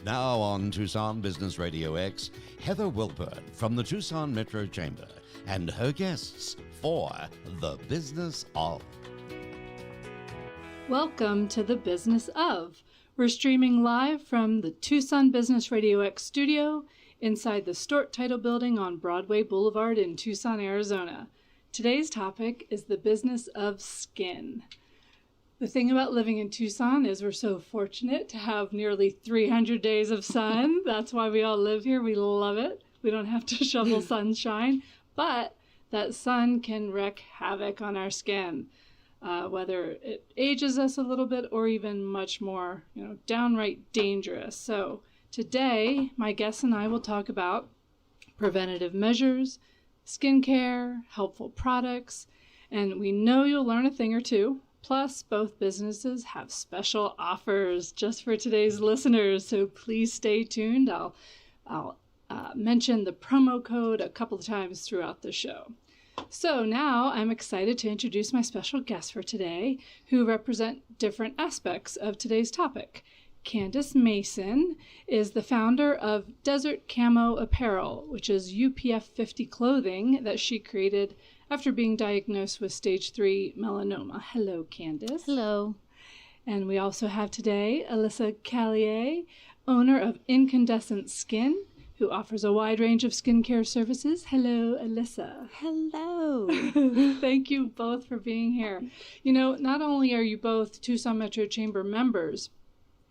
Now on Tucson Business RadioX, Heather Wilpert from the Tucson Metro Chamber and her guests for The Business Of. Welcome to The Business Of. We're streaming live from the Tucson Business RadioX studio inside the Stort Title Building on Broadway Boulevard in Tucson, Arizona. Today's topic is the business of skin. The thing about living in Tucson is we're so fortunate to have nearly 300 days of sun. That's why we all live here. We love it. We don't have to shovel sunshine, but that sun can wreak havoc on our skin, whether it ages us a little bit or even much more, downright dangerous. So today, my guests and I will talk about preventative measures, skincare, helpful products, and we know you'll learn a thing or two. Plus, both businesses have special offers just for today's listeners, so please stay tuned. I'll mention the promo code a couple of times throughout the show. So now I'm excited to introduce my special guests for today, who represent different aspects of today's topic. Candice Mason is the founder of Desert Camo Apparel, which is UPF 50 clothing that she created after being diagnosed with stage 3 melanoma. Hello, Candice. Hello. And we also have today Alissa Caillet, owner of Incandescent Skin, who offers a wide range of skincare services. Hello, Alissa. Hello. Thank you both for being here. Not only are you both Tucson Metro Chamber members,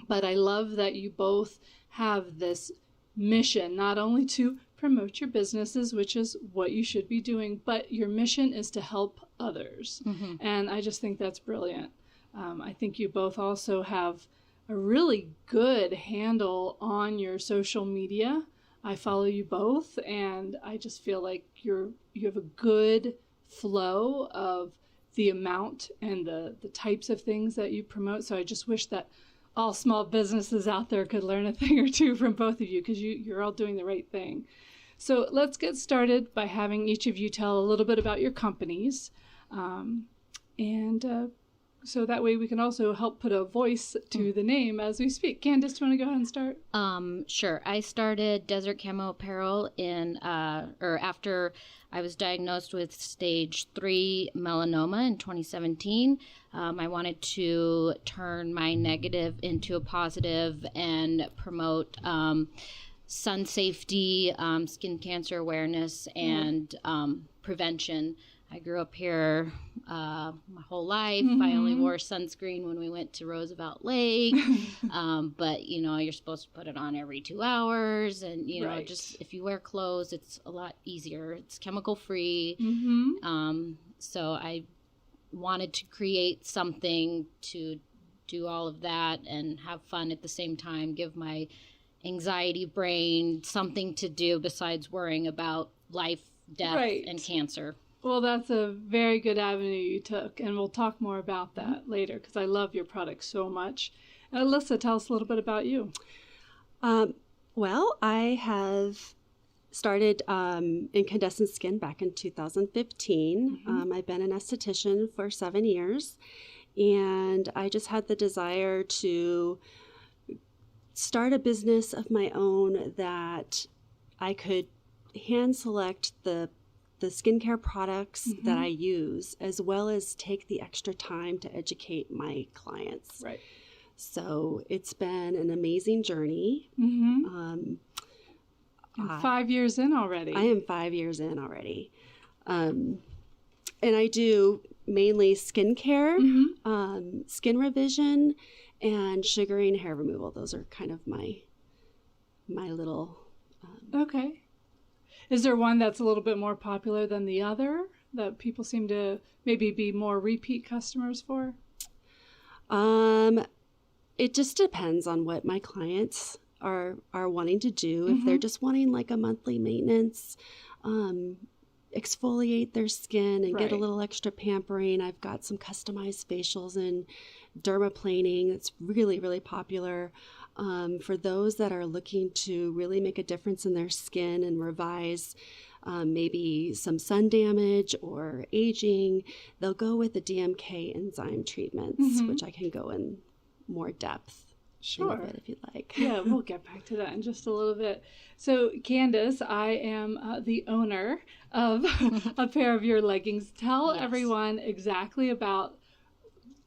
but I love that you both have this mission, not only to promote your businesses, which is what you should be doing, but your mission is to help others. Mm-hmm. And I just think that's brilliant. I think you both also have a really good handle on your social media. I follow you both, and I just feel like you have a good flow of the amount and the types of things that you promote. So I just wish that all small businesses out there could learn a thing or two from both of you, because you're all doing the right thing. So let's get started by having each of you tell a little bit about your companies. So that way we can also help put a voice to the name as we speak. Candice, do you want to go ahead and start? Sure. I started Desert Camo Apparel after I was diagnosed with stage 3 melanoma in 2017. I wanted to turn my negative into a positive and promote sun safety, skin cancer awareness, and prevention. I grew up here my whole life. Mm-hmm. I only wore sunscreen when we went to Roosevelt Lake. But, you're supposed to put it on every 2 hours. And, right. Just if you wear clothes, it's a lot easier. It's chemical free. Mm-hmm. So I wanted to create something to do all of that and have fun at the same time, give my anxiety brain something to do besides worrying about life, death, right. and cancer. Well, that's a very good avenue you took, and we'll talk more about that later, because I love your product so much. Alissa, tell us a little bit about you. Well, I have started Incandescent Skin back in 2015. Mm-hmm. I've been an esthetician for 7 years, and I just had the desire to start a business of my own that I could hand select the skincare products mm-hmm. that I use, as well as take the extra time to educate my clients. Right. So it's been an amazing journey. Mm-hmm. 5 years in already. I am 5 years in already. And I do mainly skincare, mm-hmm. Skin revision, and sugaring hair removal. Those are kind of my little... Okay. Is there one that's a little bit more popular than the other that people seem to maybe be more repeat customers for? It just depends on what my clients are wanting to do. Mm-hmm. If they're just wanting like a monthly maintenance, exfoliate their skin and get a little extra pampering, I've got some customized facials and dermaplaning that's really, really popular. For those that are looking to really make a difference in their skin and revise maybe some sun damage or aging, they'll go with the DMK enzyme treatments, mm-hmm. which I can go in more depth Sure. of it if you'd like. Yeah, we'll get back to that in just a little bit. So, Candice, I am the owner of a pair of your leggings. Tell everyone exactly about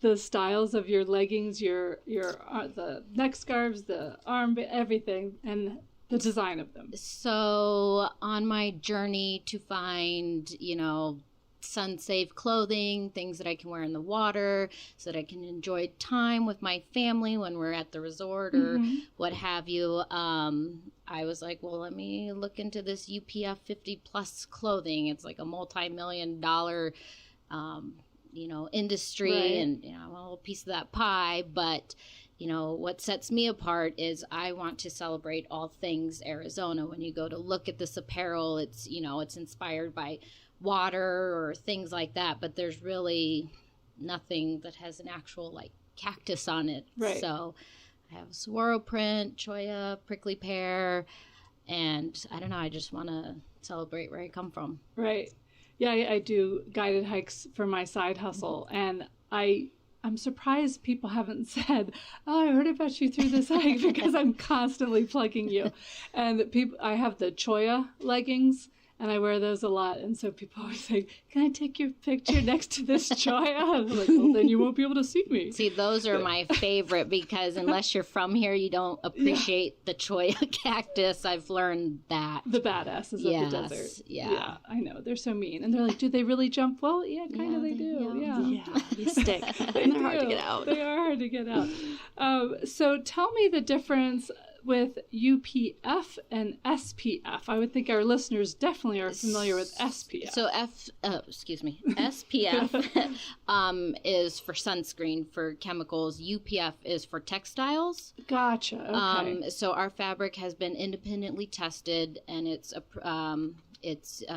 the styles of your leggings, your the neck scarves, the arm, everything, and the design of them. So on my journey to find, sun-safe clothing, things that I can wear in the water so that I can enjoy time with my family when we're at the resort or what have you, I was like, well, let me look into this UPF 50 plus clothing. It's like a multi-million-dollar industry, and I'm a little piece of that pie, but what sets me apart is I want to celebrate all things Arizona. When you go to look at this apparel, it's it's inspired by water or things like that, but there's really nothing that has an actual like cactus on it. Right. So I have saguaro print, cholla, prickly pear, and I don't know, I just want to celebrate where I come from. Right. Yeah, I do guided hikes for my side hustle, and I'm surprised people haven't said, "Oh, I heard about you through this hike," because I'm constantly plugging you. And I have the cholla leggings, and I wear those a lot. And so people always say, "Can I take your picture next to this cholla?" And I'm like, "Well, then you won't be able to see me." See, those are my favorite because unless you're from here, you don't appreciate the cholla cactus. I've learned that. The badasses of the desert. Yeah, I know. They're so mean. And they're like, do they really jump? Well, yeah, kind of they do. Yeah, they stick. And they're hard to get out. They are hard to get out. So tell me the difference with UPF and SPF. I would think our listeners definitely are familiar with SPF. So SPF is for sunscreen for chemicals. UPF is for textiles. Gotcha. Okay. So our fabric has been independently tested, and it's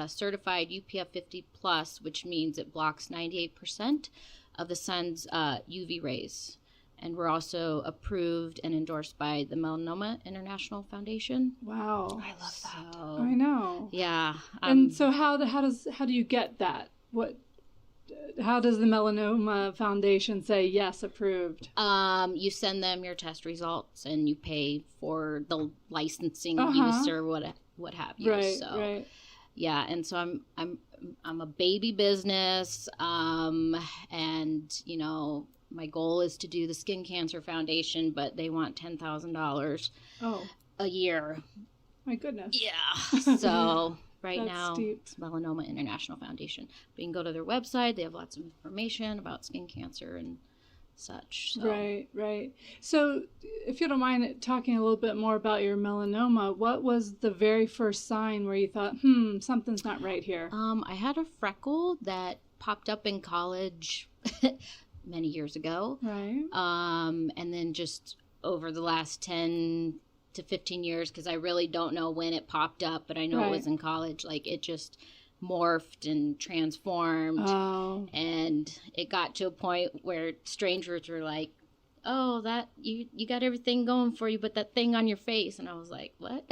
certified UPF 50 plus, which means it blocks 98% of the sun's UV rays. And we're also approved and endorsed by the Melanoma International Foundation. Wow. I love that. So, I know. Yeah. And so how do you get that? How does the Melanoma Foundation say yes, approved? You send them your test results and you pay for the licensing use or what have you. Right. So, right. Yeah, and so I'm a baby business, and my goal is to do the Skin Cancer Foundation, but they want $10,000 a year. My goodness. Yeah. So right now, steep. it's Melanoma International Foundation. But you can go to their website. They have lots of information about skin cancer and such. So. Right. So if you don't mind talking a little bit more about your melanoma, what was the very first sign where you thought, something's not right here? I had a freckle that popped up in college many years ago. Right. And then just over the last 10 to 15 years, because I really don't know when it popped up, but I know it was in college. Like, it just morphed and transformed. Oh. And it got to a point where strangers were like, oh, that you got everything going for you, but that thing on your face. And I was like, what?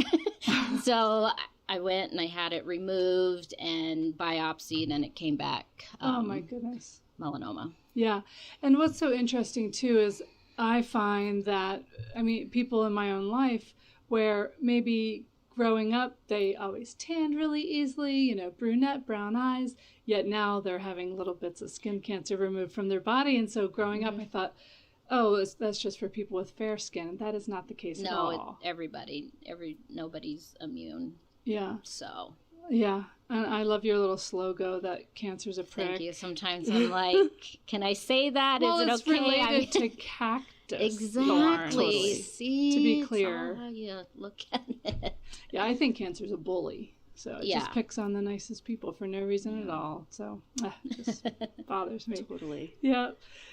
So I went and I had it removed and biopsied, and it came back. Oh, my goodness. Melanoma. Yeah. And what's so interesting, too, is I find that, people in my own life where maybe growing up, they always tanned really easily, brunette, brown eyes, yet now they're having little bits of skin cancer removed from their body. And so growing up, I thought, that's just for people with fair skin. And that is not the case at all. No, nobody's immune. Yeah. So. Yeah. And I love your little slogan that cancer's a prick. Thank you. Sometimes I'm like, can I say that? Well, is it it's okay? related to cactus. Exactly. Totally. See, to be clear. How you look at it. Yeah, I think cancer's a bully. So it just picks on the nicest people for no reason at all. So it just bothers me. Totally. Yeah.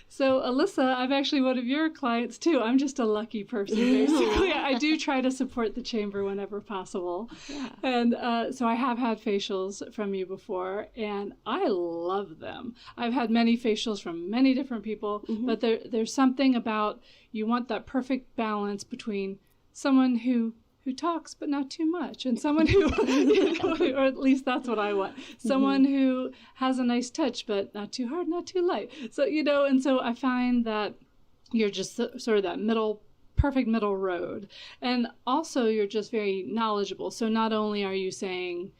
So Alissa, I'm actually one of your clients too. I'm just a lucky person, basically. I do try to support the chamber whenever possible. Yeah. And so I have had facials from you before, and I love them. I've had many facials from many different people, but there's something about you want that perfect balance between someone who talks but not too much, and someone who or at least that's what I want, someone who has a nice touch but not too hard, not too light. So and so I find that you're just sort of that middle perfect middle road. And also you're just very knowledgeable. So not only are you say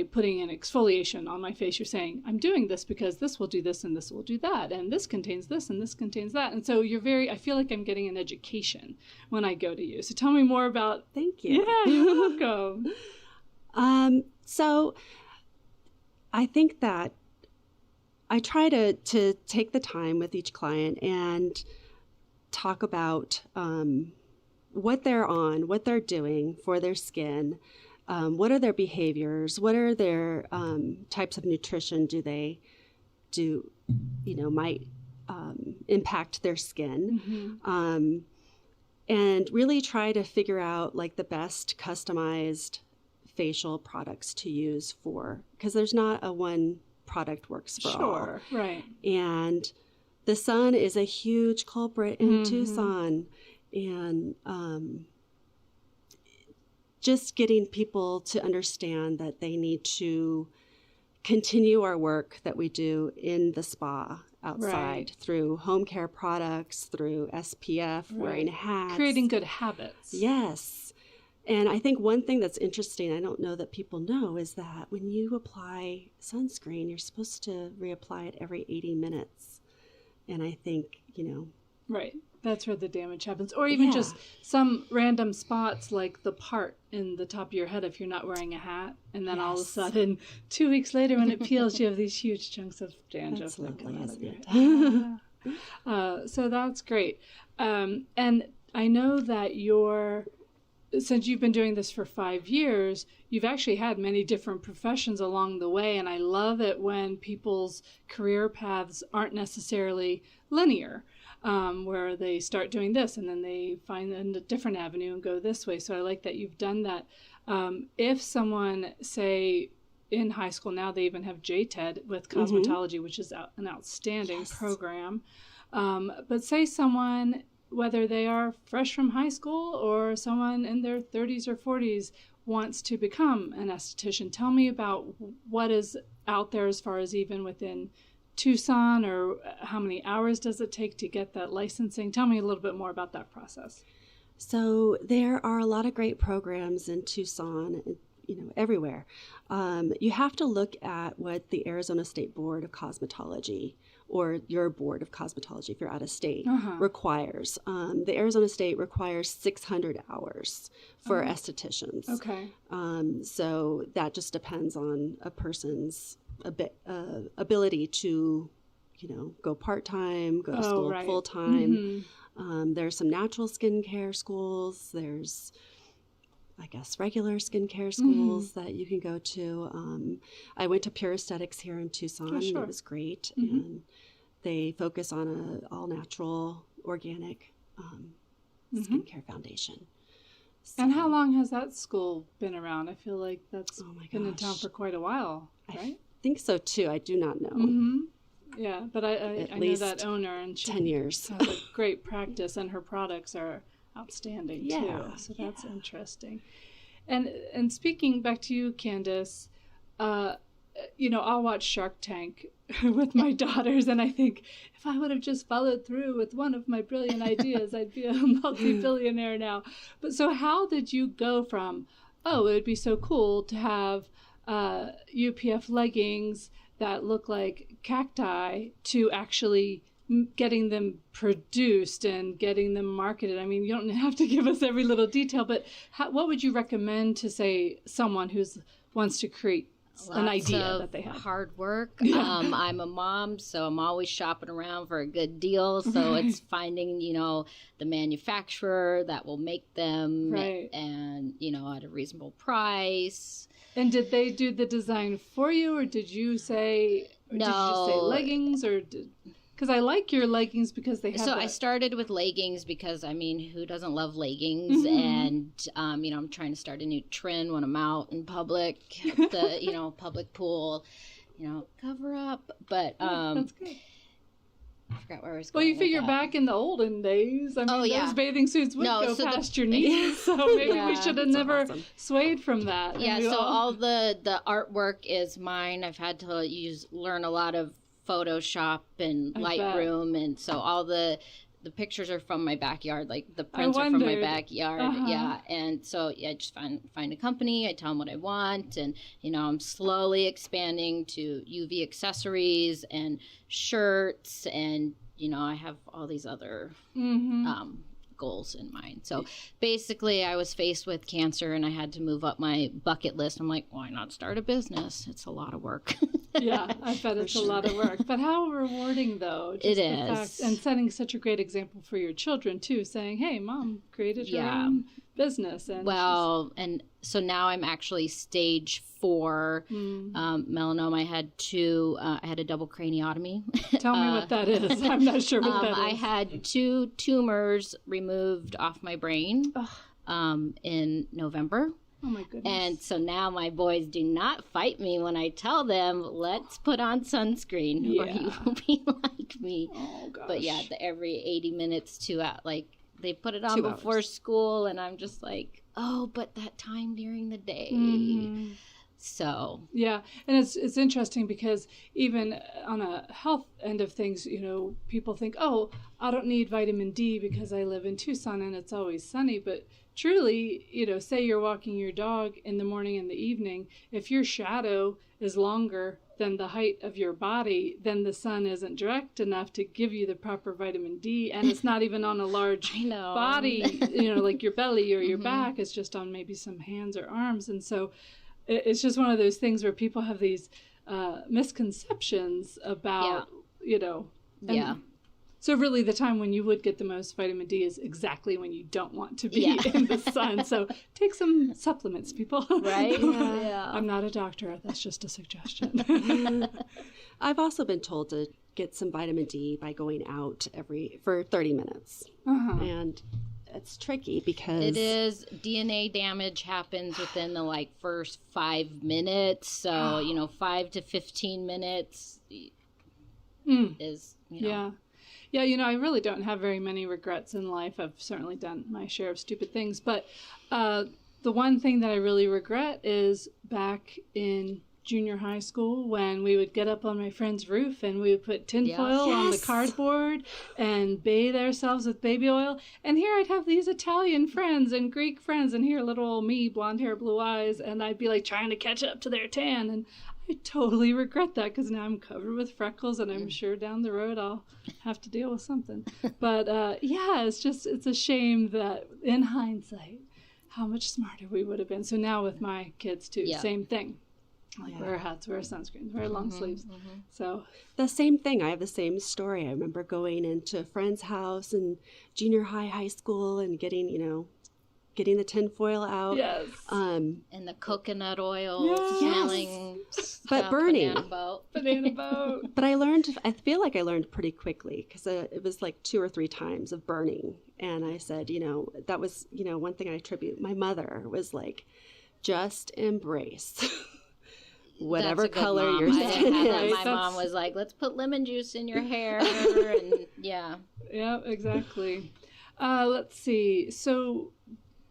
putting an exfoliation on my face, you're saying, I'm doing this because this will do this and this will do that. And this contains this and this contains that. And so I feel like I'm getting an education when I go to you. So tell me more about. Thank you. Yeah, you're welcome. So I think that I try to take the time with each client and talk about what they're on, what they're doing for their skin, what are their behaviors, what are their types of nutrition might impact their skin, and really try to figure out like the best customized facial products to use because there's not a one product works for all. Sure, right. And the sun is a huge culprit in Tucson, and just getting people to understand that they need to continue our work that we do in the spa outside through home care products, through SPF, wearing hats. Creating good habits. Yes. And I think one thing that's interesting, I don't know that people know, is that when you apply sunscreen, you're supposed to reapply it every 80 minutes. And I think, Right. That's where the damage happens. Or even just some random spots like the part in the top of your head if you're not wearing a hat. And then all of a sudden, 2 weeks later when it peels, you have these huge chunks of dandruff. That's lovely, isn't it? So that's great. And I know that since you've been doing this for 5 years, you've actually had many different professions along the way. And I love it when people's career paths aren't necessarily linear. Where they start doing this and then they find a different avenue and go this way. So I like that you've done that. If someone, say, in high school now, they even have JTED with cosmetology, which is an outstanding program. But say someone, whether they are fresh from high school or someone in their 30s or 40s, wants to become an esthetician. Tell me about what is out there as far as even within Tucson, or how many hours does it take to get that licensing? Tell me a little bit more about that process. So there are a lot of great programs in Tucson, everywhere. You have to look at what the Arizona State Board of Cosmetology, or your Board of Cosmetology if you're out of state, requires. The Arizona State requires 600 hours for estheticians. Okay. So that just depends on a person's ability to, go part-time, go to school full-time. There's some natural skincare schools. There's, I guess, regular skincare schools that you can go to. I went to Pure Aesthetics here in Tucson. It was great. And they focus on an all-natural, organic skincare foundation. So, and how long has that school been around? I feel like that's been in town for quite a while, right? I think so too. I do not know. Yeah, but I know that owner, and she 10 years. has a great practice, and her products are outstanding too. So that's interesting. And speaking back to you, Candice, I'll watch Shark Tank with my daughters, and I think if I would have just followed through with one of my brilliant ideas, I'd be a multi-billionaire now. But so how did you go from, it would be so cool to have UPF leggings that look like cacti, to actually getting them produced and getting them marketed? I mean, you don't have to give us every little detail, but what would you recommend to, say, someone who wants to create an idea that they have? Hard work. I'm a mom, so I'm always shopping around for a good deal. So it's finding, the manufacturer that will make them and, at a reasonable price. And did they do the design for you, or did you say, no. Did you just say leggings, or because I like your leggings because they have I started with leggings because, who doesn't love leggings? And, I'm trying to start a new trend when I'm out in public, the, public pool, cover up. But that's good. I forgot where I was going. Well, you figure back in the olden days, those bathing suits would go past your knees, so maybe we should have never swayed from that. Yeah, so all the artwork is mine. I've had to learn a lot of Photoshop and Lightroom, and so all the the pictures are from my backyard, like the prints are from my backyard. Uh-huh. Yeah. And so I just find a company, I tell them what I want, and I'm slowly expanding to UV accessories and shirts, and I have all these other goals in mind. So basically I was faced with cancer and I had to move up my bucket list. I'm like, why not start a business? It's a lot of work. Yeah, I bet it's a lot of work. But how rewarding, though. It is. And setting such a great example for your children, too, saying, hey, Mom created her own business. And and so now I'm actually stage 4 melanoma. I had a double craniotomy. Tell me what that is. I'm not sure what that is. I had 2 tumors removed off my brain in November. Oh, my goodness. And so now my boys do not fight me when I tell them, let's put on sunscreen or you will be like me. Oh, gosh. But yeah, every 80 minutes to they put it on before school, and I'm just like, oh, but that time during the day. Mm-hmm. So yeah, and it's interesting because even on a health end of things, people think, oh, I don't need vitamin D because I live in Tucson and it's always sunny. But truly, say you're walking your dog in the morning and the evening, if your shadow is longer than the height of your body, then the sun isn't direct enough to give you the proper vitamin D, and it's not even on a large body, like your belly or your back. It's just on maybe some hands or arms. And so it's just one of those things where people have these misconceptions about, So really the time when you would get the most vitamin D is exactly when you don't want to be in the sun. So take some supplements, people. Right? Yeah. I'm not a doctor. That's just a suggestion. I've also been told to get some vitamin D by going out for 30 minutes. Uh-huh. And it's tricky because it is. DNA damage happens within the first 5 minutes. So, 5 to 15 minutes is, Yeah. Yeah, I really don't have very many regrets in life. I've certainly done my share of stupid things. But the one thing that I really regret is back in junior high school when we would get up on my friend's roof and we would put tinfoil on the cardboard and bathe ourselves with baby oil. And here I'd have these Italian friends and Greek friends, and here little old me, blonde hair, blue eyes, and I'd be trying to catch up to their tan. And I totally regret that because now I'm covered with freckles, and I'm sure down the road I'll have to deal with something. But it's a shame that in hindsight, how much smarter we would have been. So now with my kids too, same thing. Wear hats, wear sunscreens, wear long sleeves. Mm-hmm. So the same thing. I have the same story. I remember going into a friend's house in junior high school, and getting the tinfoil out. Yes. And the coconut oil smelling. But burning. Banana boat. But I feel like I learned pretty quickly because it was 2 or 3 times of burning. And I said, that was, one thing I attribute. My mother was just embrace whatever color your skin is. My mom was like, let's put lemon juice in your hair. And yeah. Yeah, exactly. Let's see. So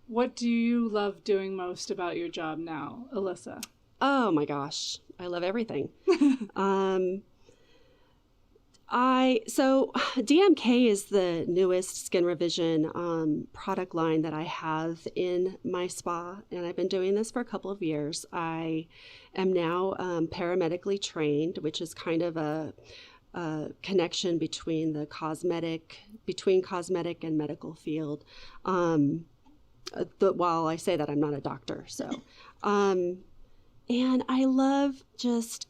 what do you love doing most about your job now, Alissa? Oh my gosh, I love everything. So DMK is the newest skin revision product line that I have in my spa, and I've been doing this for a couple of years. I am now paramedically trained, which is kind of a connection between cosmetic and medical field. While I say that, I'm not a doctor. So, and I love just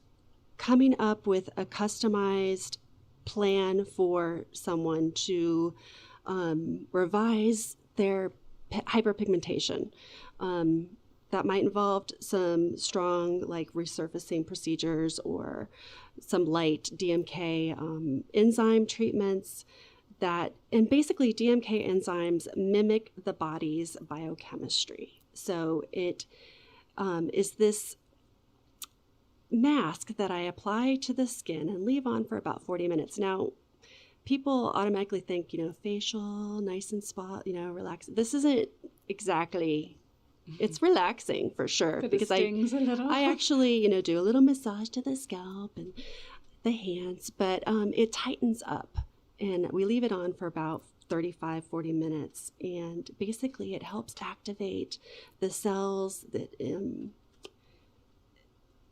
coming up with a customized plan for someone to revise their hyperpigmentation. That might involve some strong resurfacing procedures or some light DMK enzyme treatments. And basically DMK enzymes mimic the body's biochemistry. So it is this mask that I apply to the skin and leave on for about 40 minutes. Now, people automatically think, facial, nice and spa, relax. This isn't exactly, it's relaxing for sure. But because I actually, do a little massage to the scalp and the hands, but it tightens up. and we leave it on for about 35, 40 minutes. And basically it helps activate the cells that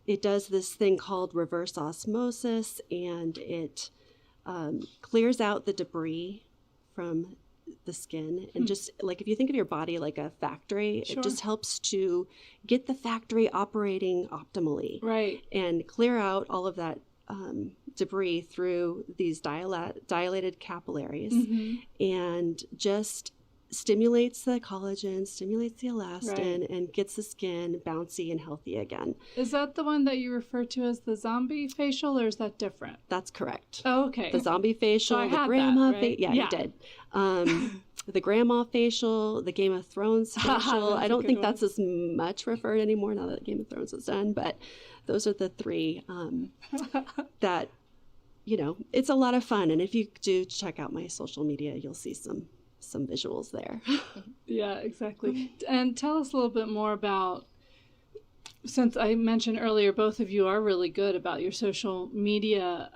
it does this thing called reverse osmosis, and it clears out the debris from the skin. And just like, if you think of your body like a factory, Sure. it just helps to get the factory operating optimally. Right. And clear out all of that debris through these dilated capillaries, and just stimulates the collagen, stimulates the elastin, and gets the skin bouncy and healthy again. Is that the one that you refer to as the zombie facial, or is that different? That's correct. Oh, okay. The zombie facial, So I the had grandma that, right? yeah, you did. The grandma facial, the Game of Thrones facial. I don't think that's as much referred anymore now that Game of Thrones is done, but those are the three that, it's a lot of fun. And if you do check out my social media, you'll see some visuals there. Yeah, exactly. And tell us a little bit more about, since I mentioned earlier, both of you are really good about your social media.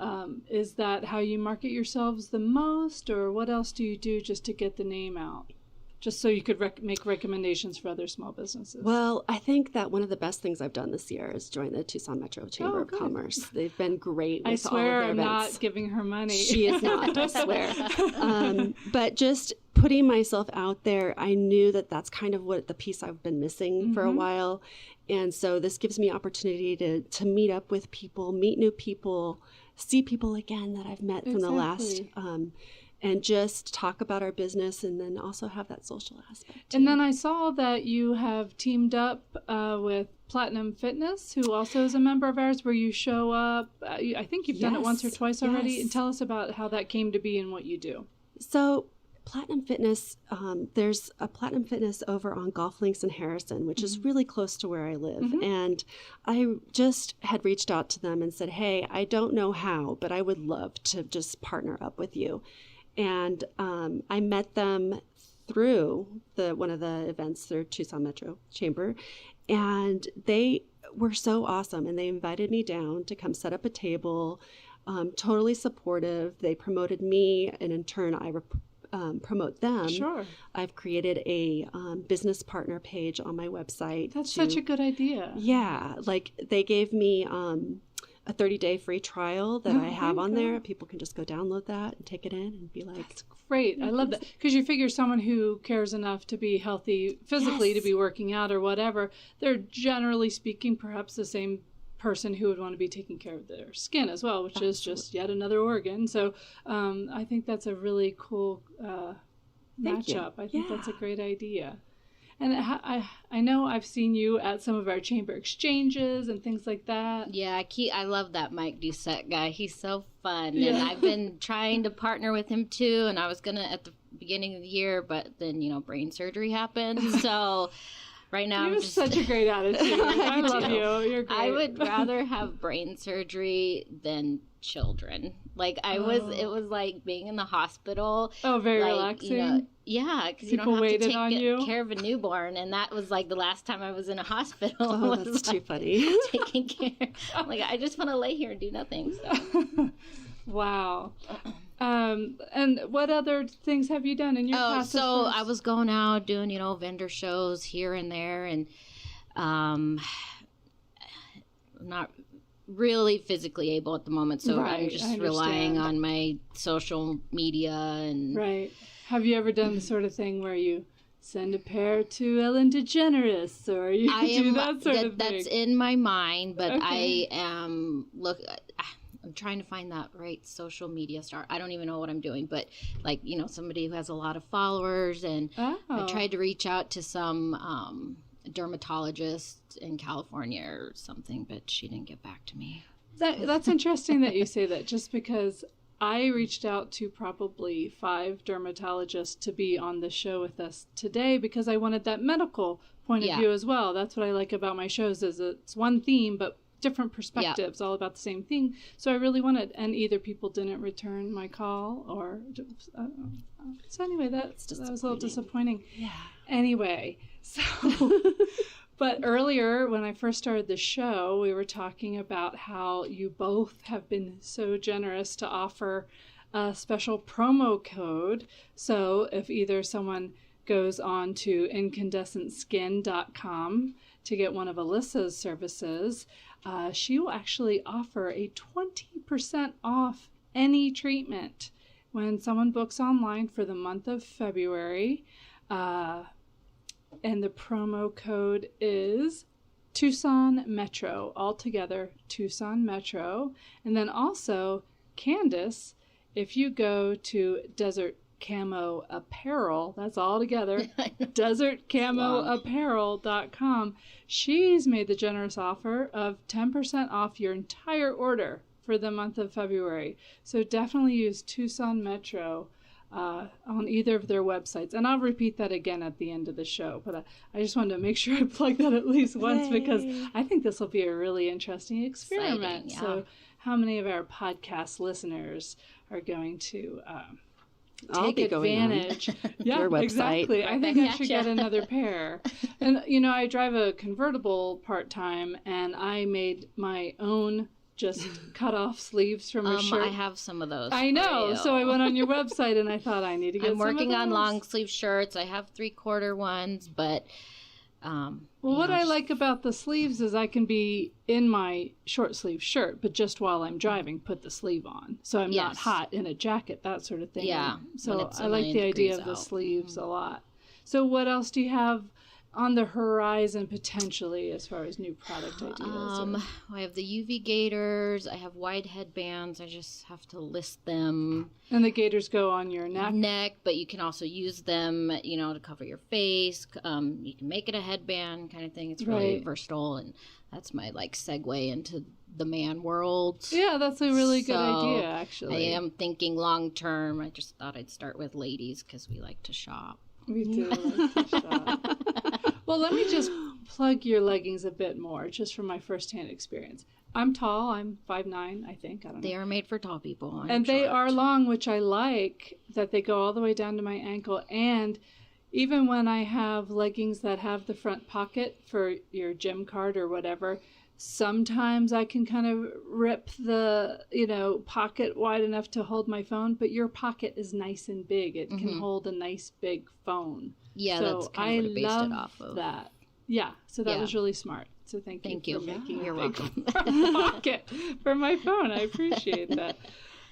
Is that how you market yourselves the most, or what else do you do just to get the name out? Just so you could make recommendations for other small businesses. Well, I think that one of the best things I've done this year is join the Tucson Metro Chamber of good. Commerce. They've been great with all of swear their I'm events. not giving her money. She is not, I swear. But just putting myself out there, I knew that that's kind of what the piece I've been missing for a while. And so this gives me opportunity to meet up with people, meet new people, see people again that I've met from the last, and just talk about our business, and then also have that social aspect too. And then I saw that you have teamed up with Platinum Fitness, who also is a member of ours, where you show up. I think you've done it once or twice already. And tell us about how that came to be and what you do. So Platinum Fitness, there's a Platinum Fitness over on Golf Links in Harrison, which is really close to where I live. And I just had reached out to them and said, hey, I don't know how, but I would love to just partner up with you. And I met them through one of the events through Tucson Metro Chamber, and they were so awesome. And they invited me down to come set up a table, totally supportive. They promoted me, and in turn, I promote them. Sure. I've created a business partner page on my website. That's such a good idea. Yeah, like they gave me a 30-day free trial that I have on there. People can just go download that and take it in and be like, that's great. I love that. Because you figure someone who cares enough to be healthy physically, to be working out or whatever, they're generally speaking perhaps the same person who would want to be taking care of their skin as well, which is just yet another organ. So I think that's a really cool matchup. I think that's a great idea. And I know I've seen you at some of our chamber exchanges and things like that. Yeah, I love that Mike Doucette guy. He's so fun. And I've been trying to partner with him too. And I was going to at the beginning of the year, but then, brain surgery happened. So right now you have such a great attitude. I love you. You're great. I would rather have brain surgery than children. Like it was like being in the hospital. Oh, very relaxing. Yeah, because you don't People have to waited on you. take care of a newborn, and that was like the last time I was in a hospital. oh, that's too funny. Taking care. I'm like, I just want to lay here and do nothing. So. Wow. And what other things have you done in your past? So I was going out doing, vendor shows here and there, and not really physically able at the moment. So I'm just relying on my social media and. Right. Have you ever done the sort of thing where you send a pair to Ellen DeGeneres, or you do that sort of thing? That's in my mind, but I am I'm trying to find that right social media star. I don't even know what I'm doing, but somebody who has a lot of followers, and I tried to reach out to some dermatologist in California or something, but she didn't get back to me. That's interesting that you say that, just because I reached out to probably 5 dermatologists to be on the show with us today because I wanted that medical point of view as well. That's what I like about my shows, is it's one theme, but different perspectives, all about the same thing. So I really wanted, and either people didn't return my call, or so anyway, that was a little disappointing. Yeah. Anyway, so but earlier when I first started the show, we were talking about how you both have been so generous to offer a special promo code. So if either someone goes on to incandescentskin.com to get one of Alissa's services, she will actually offer a 20% off any treatment when someone books online for the month of February. And the promo code is Tucson Metro, all together, Tucson Metro. And then also, Candice, if you go to Desert Camo Apparel, that's all together, desertcamoapparel.com, she's made the generous offer of 10% off your entire order for the month of February. So definitely use Tucson Metro on either of their websites. And I'll repeat that again at the end of the show. But I just wanted to make sure I plug that at least once because I think this will be a really interesting experiment. Exciting, yeah. So how many of our podcast listeners are going to take advantage? Yeah, your website. Exactly. I think I should get another pair. And, I drive a convertible part-time, and I made my own just cut off sleeves from a shirt. I have some of those. I know. So I went on your website and I thought I need to get some of those. I'm working on long sleeve shirts. I have 3/4 ones, but what I like about the sleeves is I can be in my short sleeve shirt, but just while I'm driving, put the sleeve on. So I'm not hot in a jacket, that sort of thing. Yeah. So I like the idea of the sleeves a lot. So what else do you have on the horizon potentially as far as new product ideas? I have the UV gaiters. I have wide headbands. I just have to list them. And the gaiters go on your neck? But you can also use them, to cover your face. You can make it a headband kind of thing. It's really versatile, and that's my segue into the man world. Yeah, that's a really good idea, actually. I am thinking long term. I just thought I'd start with ladies because we like to shop. We do like to shop. Well, let me just plug your leggings a bit more, just from my firsthand experience. I'm tall. I'm 5'9", I think. I don't know. They are made for tall people. And they are long, which I like, that they go all the way down to my ankle. And even when I have leggings that have the front pocket for your gym card or whatever, sometimes I can kind of rip the, pocket wide enough to hold my phone, but your pocket is nice and big. It can hold a nice big phone. Yeah, so that's kind of what I based it off of. That. Yeah, so that was really smart. So thank you for making You're welcome. pocket for my phone. I appreciate that.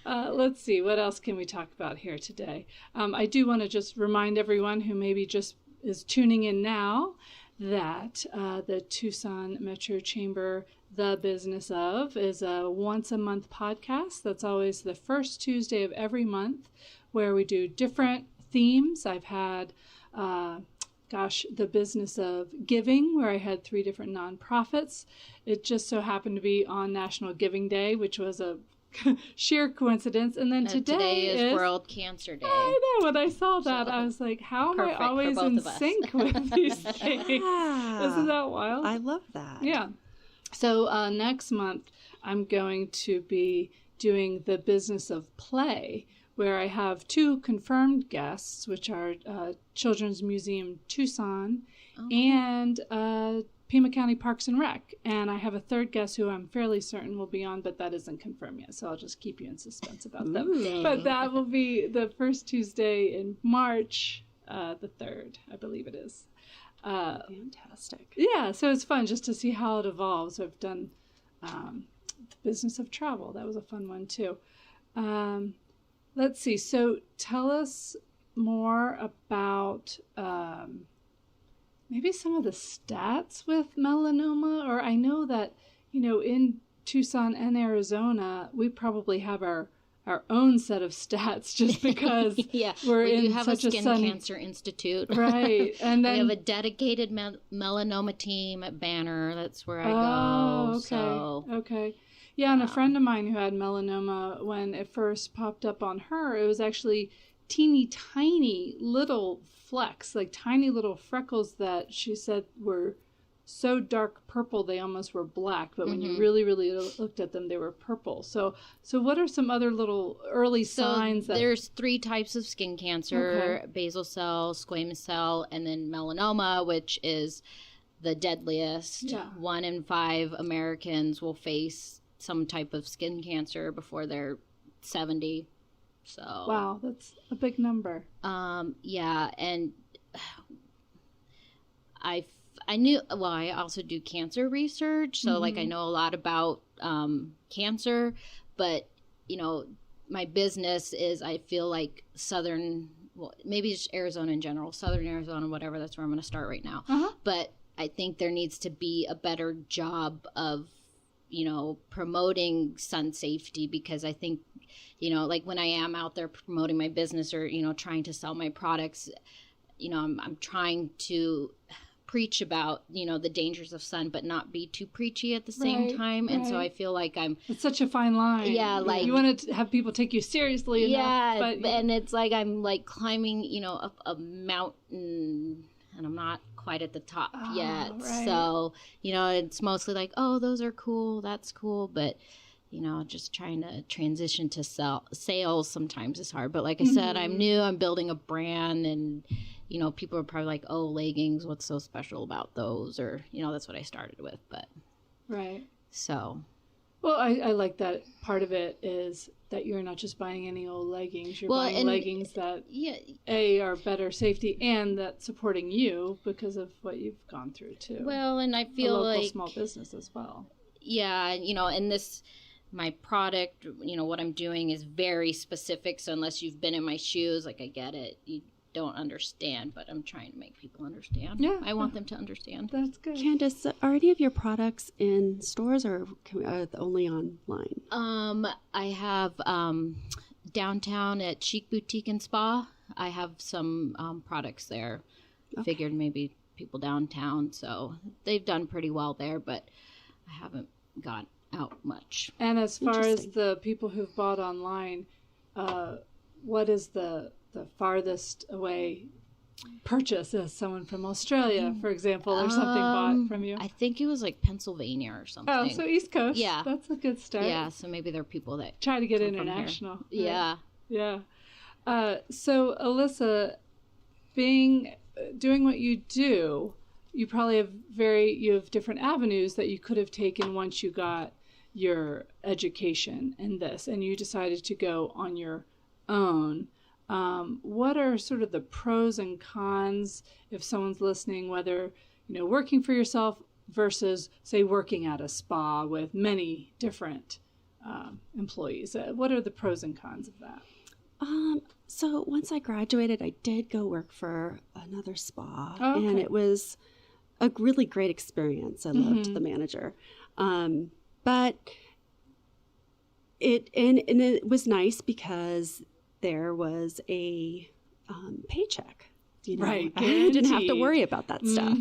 Let's see, what else can we talk about here today? I do want to just remind everyone who maybe just is tuning in now that the Tucson Metro Chamber, The Business Of, is a once-a-month podcast. That's always the first Tuesday of every month, where we do different themes. I've had, the business of giving, where I had 3 different nonprofits. It just so happened to be on National Giving Day, which was a sheer coincidence. And then today is World Cancer Day. I know. When I saw that, I was like, how am I always in sync with these things? Isn't that wild? I love that. Yeah. So next month, I'm going to be doing the business of play, where I have 2 confirmed guests, which are Children's Museum Tucson and Pima County Parks and Rec. And I have a 3rd guest who I'm fairly certain will be on, but that isn't confirmed yet, so I'll just keep you in suspense about them. But that will be the first Tuesday in March, the 3rd, I believe it is. Fantastic. Yeah, so it's fun just to see how it evolves. I've done the business of travel. That was a fun one, too. Let's see. So tell us more about maybe some of the stats with melanoma. Or I know that, in Tucson and Arizona, we probably have our own set of stats just because we're we in have such a skin cancer institute. Right. And then we have a dedicated melanoma team at Banner. That's where I go. Okay. So. Okay. Yeah, and a friend of mine who had melanoma, when it first popped up on her, it was actually teeny tiny little flecks, like tiny little freckles that she said were so dark purple they almost were black, but when you really, really looked at them, they were purple. So what are some other little early signs? There's 3 types of skin cancer: basal cell, squamous cell, and then melanoma, which is the deadliest. Yeah. 1 in 5 Americans will face some type of skin cancer before they're 70. So wow, that's a big number. Yeah, and I knew, well, I also do cancer research, so like I know a lot about cancer, but you know, my business is, I feel like well, maybe just Arizona in general, Southern Arizona, whatever, that's where I'm going to start right now. But I think there needs to be a better job of, you know, promoting sun safety, because I think, you know, like when I am out there promoting my business or, you know, trying to sell my products, you know, I'm trying to preach about, you know, the dangers of sun, but not be too preachy at the same time. And so I feel like it's such a fine line. Yeah, like you want to have people take you seriously enough. But and it's like I'm like climbing, you know, up a mountain, and I'm not quite at the top yet. Right. So, you know, it's mostly like, oh, those are cool, that's cool, but you know, just trying to transition to sales sometimes is hard. But like I said, I'm new, I'm building a brand, and you know, people are probably like, oh, leggings, what's so special about those? Or, you know, that's what I started with. But right. So, well, I like that part of it is that you're not just buying any old leggings. You're buying leggings that are better safety, and that supporting you because of what you've gone through too. Well, and I feel a local like small business as well. Yeah, you know, and my product, you know, what I'm doing is very specific. So unless you've been in my shoes, like I get it, you don't understand, but I'm trying to make people understand. Yeah, I want them to understand. That's good. Candice, are any of your products in stores or only online? I have downtown at Chic Boutique and Spa. I have some products there. Okay. Figured maybe people downtown, so they've done pretty well there, but I haven't got out much. And as far as the people who've bought online, what is the farthest away purchase? As someone from Australia, for example, or something bought from you? I think it was like Pennsylvania or something. Oh, so East Coast. Yeah. That's a good start. Yeah, so maybe there are people that try to get international. Right? Yeah. Yeah. So Alissa, doing what you do, you probably have different avenues that you could have taken once you got your education in this, and you decided to go on your own. What are sort of the pros and cons if someone's listening, whether, you know, working for yourself versus, say, working at a spa with many different employees? What are the pros and cons of that? So once I graduated, I did go work for another spa, okay. And it was a really great experience. I loved the manager. But it was nice because there was a paycheck. You know, right. I didn't have to worry about that stuff.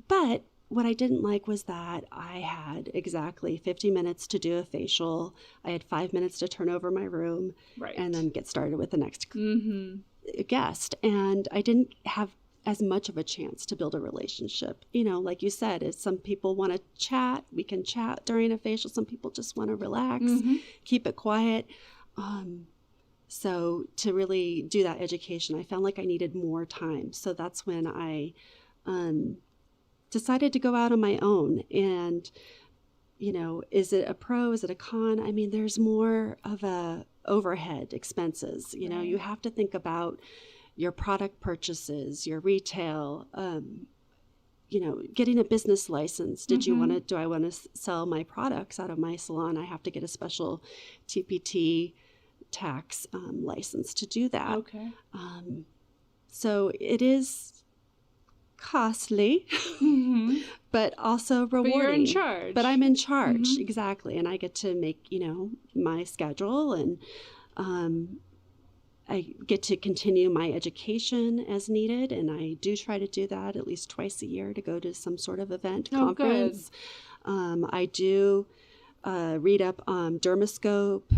But what I didn't like was that I had exactly 50 minutes to do a facial. I had 5 minutes to turn over my room, right, and then get started with the next guest. And I didn't have as much of a chance to build a relationship. You know, like you said, if some people want to chat, we can chat during a facial. Some people just want to relax, keep it quiet. So to really do that education, I found like I needed more time. So that's when I decided to go out on my own. And, you know, is it a pro? Is it a con? I mean, there's more of a overhead expenses. You know, you have to think about your product purchases, your retail, you know, getting a business license. Do I want to sell my products out of my salon? I have to get a special TPT tax license to do that. Okay. So it is costly, but also rewarding. But you're in charge. But I'm in charge, exactly. And I get to make, you know, my schedule, and I get to continue my education as needed. And I do try to do that at least twice a year to go to some sort of event, conference. I do read up on Dermoscope,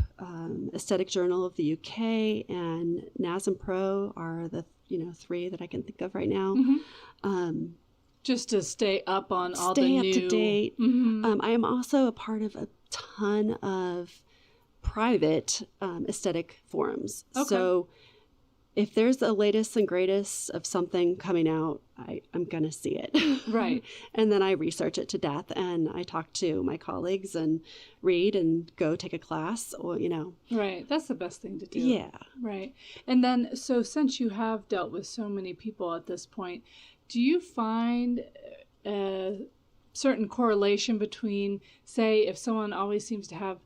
Aesthetic Journal of the UK, and NASM Pro are the three that I can think of right now. Just to stay up on all the new... Stay up to date. I am also a part of a ton of private aesthetic forums. Okay. So if there's the latest and greatest of something coming out, I'm going to see it. Right. And then I research it to death, and I talk to my colleagues and read and go take a class, or, Right. That's the best thing to do. Yeah. Right. And then, so since you have dealt with so many people at this point, do you find a certain correlation between, say, if someone always seems to have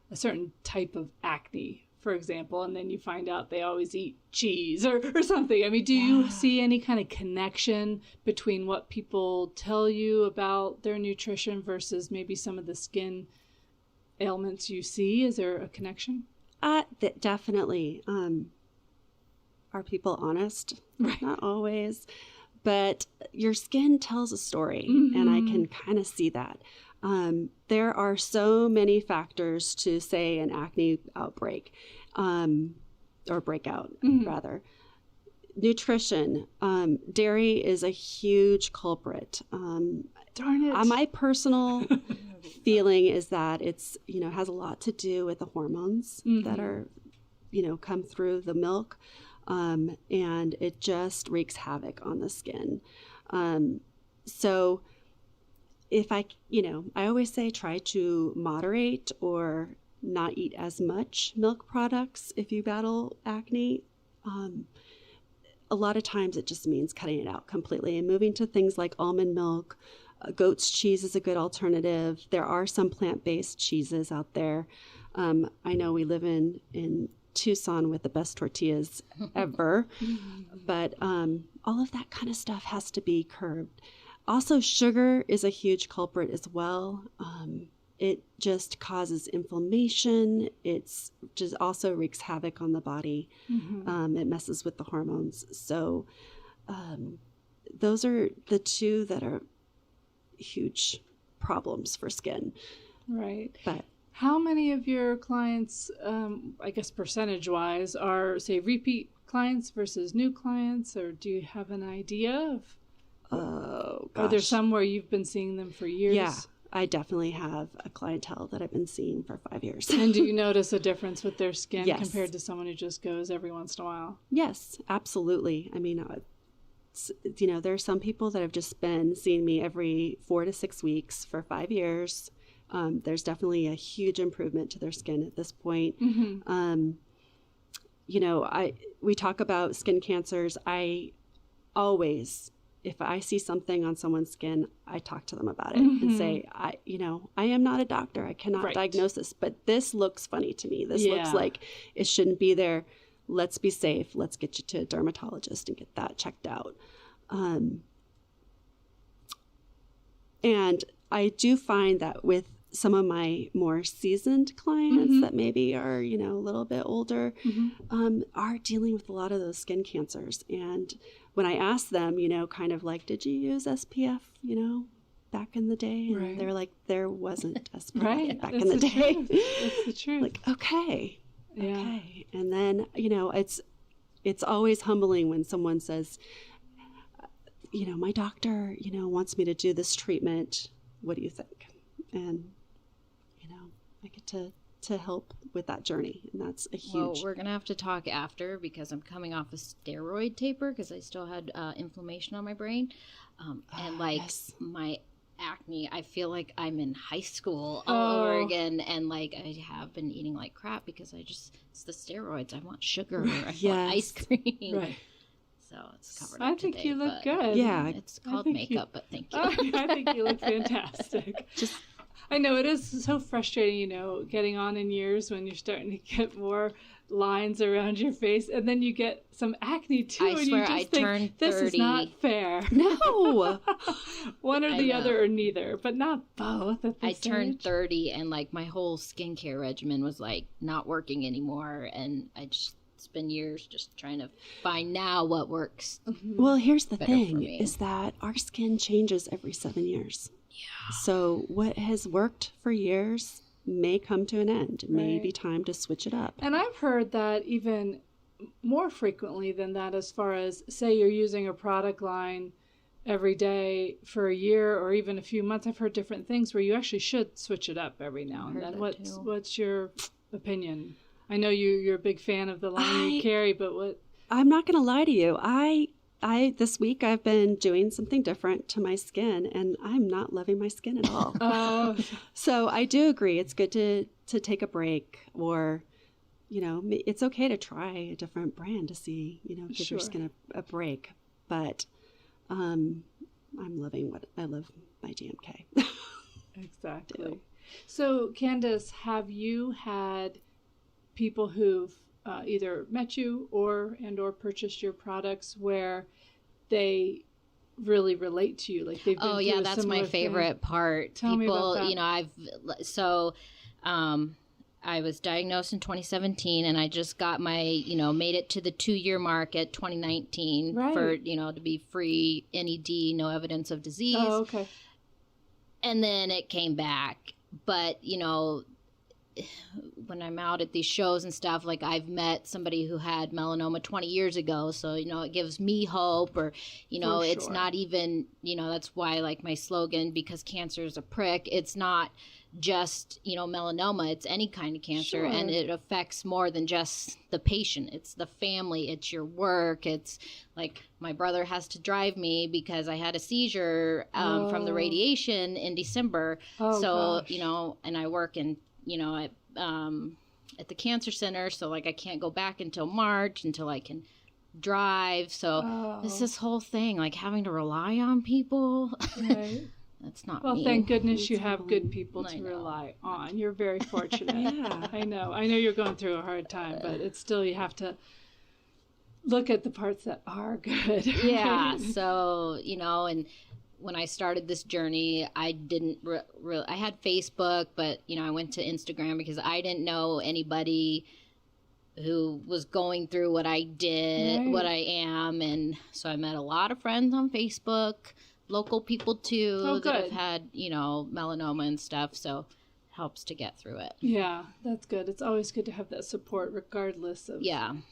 a certain type of acne, for example, and then you find out they always eat cheese or something. I mean, do you see any kind of connection between what people tell you about their nutrition versus maybe some of the skin ailments you see? Is there a connection? Definitely. Are people honest? Right. Not always. But your skin tells a story, and I can kind of see that. There are so many factors to, say, an acne outbreak, or breakout, rather. Nutrition. Dairy is a huge culprit. Darn it. My personal feeling is that it's, has a lot to do with the hormones that are, come through the milk. And it just wreaks havoc on the skin. So if I always say try to moderate or not eat as much milk products if you battle acne. A lot of times it just means cutting it out completely and moving to things like almond milk. Goat's cheese is a good alternative. There are some plant-based cheeses out there. I know we live in Tucson with the best tortillas ever, but all of that kind of stuff has to be curbed. Also, sugar is a huge culprit as well. It just causes inflammation. It's just also wreaks havoc on the body. It messes with the hormones. So those are the two that are huge problems for skin. Right. But how many of your clients, I guess percentage-wise, are, say, repeat clients versus new clients, or do you have an idea of? Oh, gosh. Are there some where you've been seeing them for years? Yeah, I definitely have a clientele that I've been seeing for 5 years. And do you notice a difference with their skin Yes. compared to someone who just goes every once in a while? Yes, absolutely. I mean, there are some people that have just been seeing me every 4 to 6 weeks for 5 years. There's definitely a huge improvement to their skin at this point. We talk about skin cancers. I always, if I see something on someone's skin, I talk to them about it and say, I am not a doctor. I cannot diagnose this, but this looks funny to me. This looks like it shouldn't be there. Let's be safe. Let's get you to a dermatologist and get that checked out. And I do find that with some of my more seasoned clients that maybe are, a little bit older, are dealing with a lot of those skin cancers. And when I ask them, kind of like, did you use SPF, back in the day? And they're like, there wasn't SPF back in the day. That's the truth. Like, okay. Yeah. Okay. And then, it's always humbling when someone says, my doctor, wants me to do this treatment. What do you think? And, I get to help with that journey. And that's a huge... Well, we're going to have to talk after because I'm coming off a steroid taper because I still had inflammation on my brain. My acne, I feel like I'm in high school all over again. And I have been eating like crap because it's the steroids. I want sugar. I want ice cream. Right. So it's covered up I think today, you look but good. Yeah. It's called makeup, but thank you. I think you look fantastic. I know it is so frustrating, getting on in years when you're starting to get more lines around your face, and then you get some acne too. I swear I turned 30. This is not fair. No. One or the other or neither, but not both at this turned age. 30 and my whole skincare regimen was not working anymore, and it's been years just trying to find now what works. Well, here's the better for thing me. is that our skin changes every 7 years. Yeah. So what has worked for years may come to an end. It may be time to switch it up. And I've heard that even more frequently than that, as far as, say, you're using a product line every day for a year or even a few months. I've heard different things where you actually should switch it up every now and then. What's your opinion? I know you're a big fan of the line you carry, but what? I'm not going to lie to you. I this week I've been doing something different to my skin, and I'm not loving my skin at all. Oh. So I do agree. It's good to take a break, or, it's okay to try a different brand to see, give your skin a break. But I'm loving I love my GMK. Exactly. So, Candice, have you had people who've either met you or purchased your products where they really relate to you, like they've been through a that's my favorite part. Tell me about that. I was diagnosed in 2017, and I just got my, made it to the 2-year mark at 2019 for, to be free NED, no evidence of disease. Oh, okay. And then it came back. But, when I'm out at these shows and stuff, like I've met somebody who had melanoma 20 years ago. So, it gives me hope, or, it's not even, that's why I like my slogan, because cancer is a prick. It's not just, melanoma, it's any kind of cancer. And it affects more than just the patient. It's the family, it's your work. It's like my brother has to drive me because I had a seizure from the radiation in December. Gosh. And I work in, at the cancer center. So like, I can't go back until March until I can drive. So it's this whole thing, like having to rely on people. Right. That's not well, me. Thank goodness you have good people to rely on. You're very fortunate. Yeah. I know you're going through a hard time, but it's still, you have to look at the parts that are good. Yeah. So, and when I started this journey, I didn't I had Facebook, but, I went to Instagram because I didn't know anybody who was going through what I did, what I am. And so I met a lot of friends on Facebook, local people too, that have had, melanoma and stuff. So it helps to get through it. Yeah, that's good. It's always good to have that support regardless of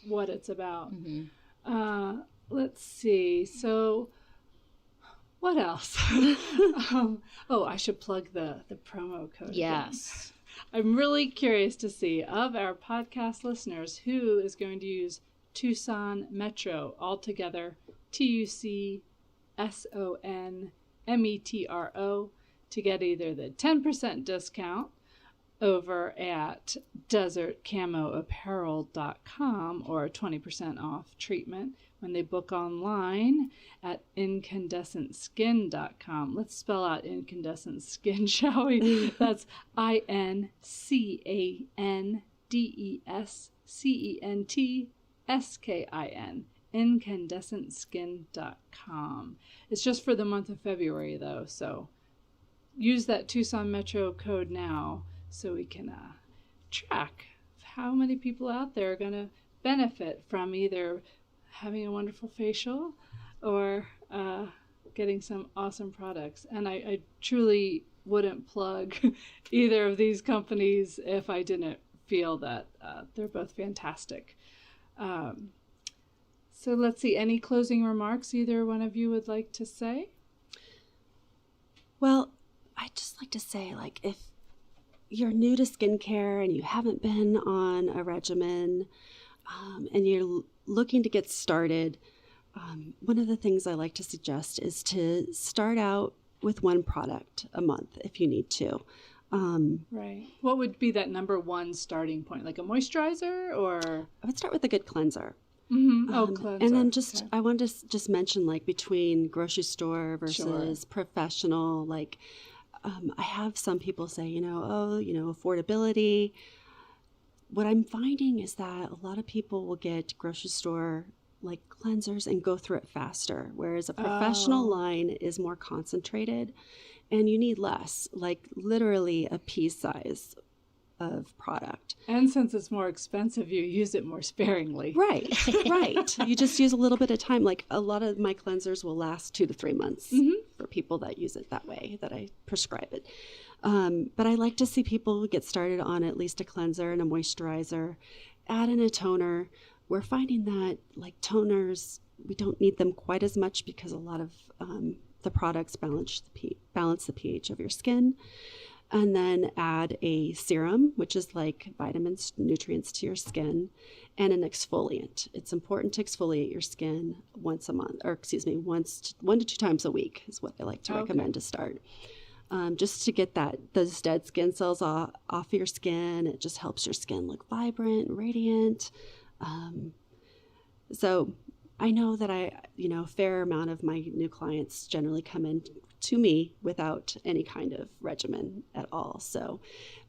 what it's about. Mm-hmm. Let's see. So what else? I should plug the promo code. Yes. Again. I'm really curious to see, of our podcast listeners, who is going to use Tucson Metro altogether, TUCSONMETRO, to get either the 10% discount over at desertcamoapparel.com or 20% off treatment when they book online at incandescentskin.com. Let's spell out incandescent skin, shall we? That's INCANDESCENTSKIN, incandescentskin.com. It's just for the month of February, though, so use that Tucson Metro code now so we can track how many people out there are going to benefit from either having a wonderful facial or getting some awesome products. And I truly wouldn't plug either of these companies if I didn't feel that they're both fantastic. So let's see, any closing remarks either one of you would like to say? Well, I'd just like to say, like, if you're new to skincare and you haven't been on a regimen and you're looking to get started, one of the things I like to suggest is to start out with one product a month if you need to. Right. What would be that number one starting point? Like a moisturizer, or? I would start with a good cleanser. Mm-hmm. Cleanser. And then I wanted to just mention, like, between grocery store versus professional, like, I have some people say, affordability. What I'm finding is that a lot of people will get grocery store like cleansers and go through it faster, whereas a professional line is more concentrated and you need less, like literally a pea size of product. And since it's more expensive, you use it more sparingly. Right. You just use a little bit of time. Like, a lot of my cleansers will last 2 to 3 months for people that use it that way, that I prescribe it. But I like to see people get started on at least a cleanser and a moisturizer, add in a toner. We're finding that, like, toners, we don't need them quite as much because a lot of the products balance the pH of your skin. and then add a serum, which is like vitamins, nutrients to your skin, and an exfoliant. It's important to exfoliate your skin once a month, or one to two times a week is what I like to recommend to start. Just to get those dead skin cells off your skin. It just helps your skin look vibrant, radiant. So I know that a fair amount of my new clients generally come in to me without any kind of regimen at all. So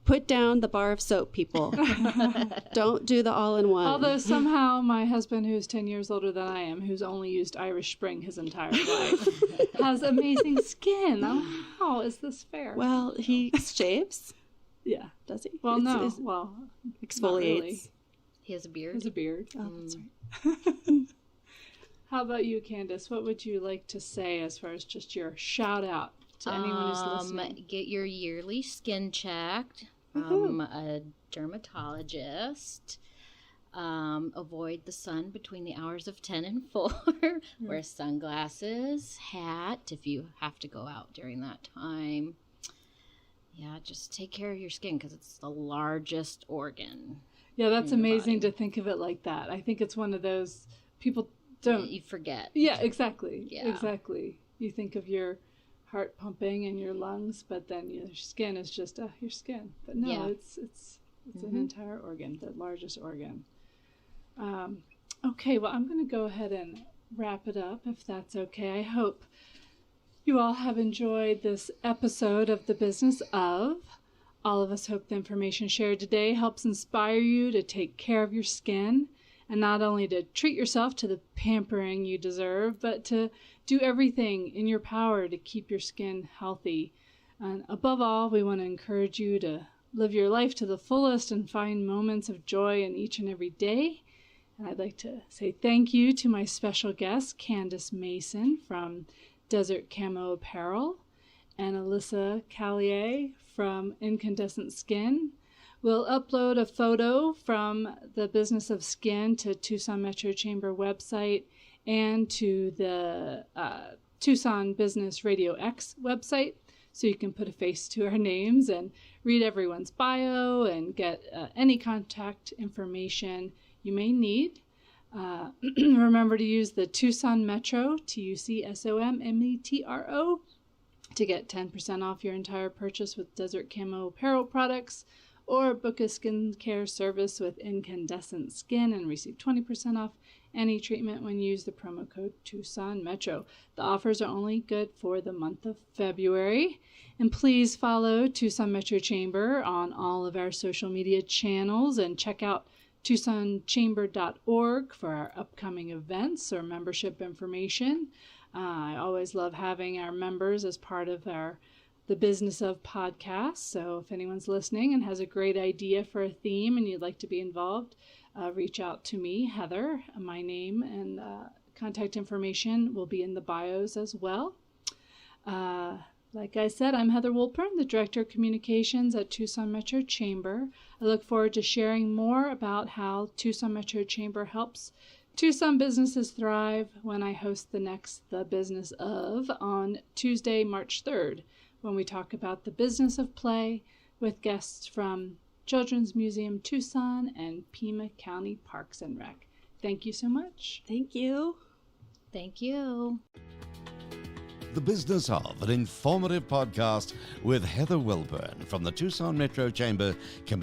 put down the bar of soap, people. Don't do the all-in-one. Although somehow my husband, who's 10 years older than I am, who's only used Irish Spring his entire life, has amazing skin. How is this fair? Well, he shaves. Yeah. Does he? Well, exfoliates. Not really. He has a beard. He has a beard. Oh, that's right. How about you, Candice? What would you like to say as far as just your shout out to anyone who's listening? Get your yearly skin checked from a dermatologist. Avoid the sun between the hours of 10 and 4. Wear sunglasses, hat if you have to go out during that time. Yeah, just take care of your skin because it's the largest organ. Yeah, that's amazing to think of it like that. I think it's one of those people don't. You forget. Yeah, exactly. Yeah. Exactly. You think of your heart pumping and your lungs, but then your skin is just your skin. But no, it's an entire organ, the largest organ. Okay, well, I'm going to go ahead and wrap it up if that's okay. I hope you all have enjoyed this episode of The Business of. All of us hope the information shared today helps inspire you to take care of your skin and not only to treat yourself to the pampering you deserve, but to do everything in your power to keep your skin healthy. And above all, we want to encourage you to live your life to the fullest and find moments of joy in each and every day. And I'd like to say thank you to my special guest, Candice Mason from Desert Camo Apparel, and Alissa Caillet from Incandescent Skin. We'll upload a photo from the Business of Skin to Tucson Metro Chamber website and to the Tucson Business RadioX website, so you can put a face to our names and read everyone's bio and get any contact information you may need. Remember to use the Tucson Metro, TUCSON-METRO, to get 10% off your entire purchase with Desert Camo Apparel products, or book a skincare service with Incandescent Skin and receive 20% off any treatment when you use the promo code Tucson Metro. The offers are only good for the month of February. And please follow Tucson Metro Chamber on all of our social media channels and check out TucsonChamber.org for our upcoming events or membership information. I always love having our members as part of the Business of podcast. So if anyone's listening and has a great idea for a theme and you'd like to be involved, reach out to me, Heather. My name and contact information will be in the bios as well. Like I said, I'm Heather Wolpern, the Director of Communications at Tucson Metro Chamber. I look forward to sharing more about how Tucson Metro Chamber helps Tucson businesses thrive when I host the next The Business Of on Tuesday, March 3rd, when we talk about the business of play with guests from Children's Museum Tucson and Pima County Parks and Rec. Thank you so much. Thank you. Thank you. The Business of, an informative podcast with Heather Wilburn from the Tucson Metro Chamber.